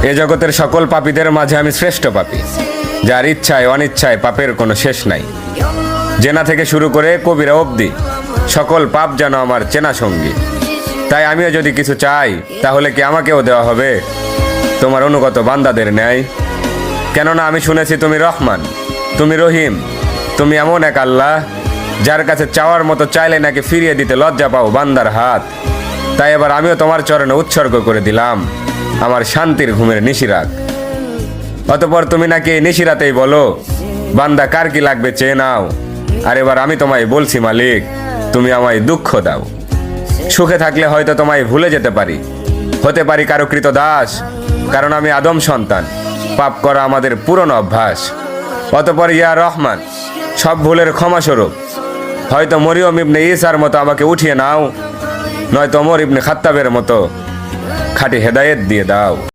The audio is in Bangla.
এ জগতের সকল পাপীদের মাঝে আমি শ্রেষ্ঠ পাপী, যার ইচ্ছায় অনিচ্ছায় পাপের কোনো শেষ নাই। জেনা থেকে শুরু করে কবিরা অবধি সকল পাপ যেন আমার চেনা সঙ্গী। তাই আমিও যদি কিছু চাই, তাহলে কি আমাকেও দেওয়া হবে তোমার অনুগত বান্দাদের ন্যায়? কেননা আমি শুনেছি তুমি রহমান, তুমি রহিম, তুমি এমন এক আল্লাহ যার কাছে চাওয়ার মতো চাইলে নাকি ফিরিয়ে দিতে লজ্জা পাও বান্দার হাত। তাই এবার আমিও তোমার চরণে উৎসর্গ করে দিলাম আমার শান্তির ঘুমের নিশিরাত। অতঃপর তুমি নাকি এই নিশিরাতেই বলো, বান্দা কার কি লাগবে চেয়ে নাও। আর এবার আমি তোমায় বলছি মালিক, তুমি আমায় দুঃখ দাও। সুখে থাকলে হয়তো তোমায় ভুলে যেতে পারি, হতে পারি কারো কৃত দাস, কারণ আমি আদম সন্তান, পাপ করা আমাদের পুরনো অভ্যাস। অতঃপর ইয়া রহমান, সব ভুলের ক্ষমাস্বরূপ হয়তো মরিয়ম ইবনে ঈসার মতো আমাকে উঠিয়ে নাও, নয়তো ওমর ইবনে খাত্তাবের মতো খাঁটি হেদায়েত দিয়ে দাও।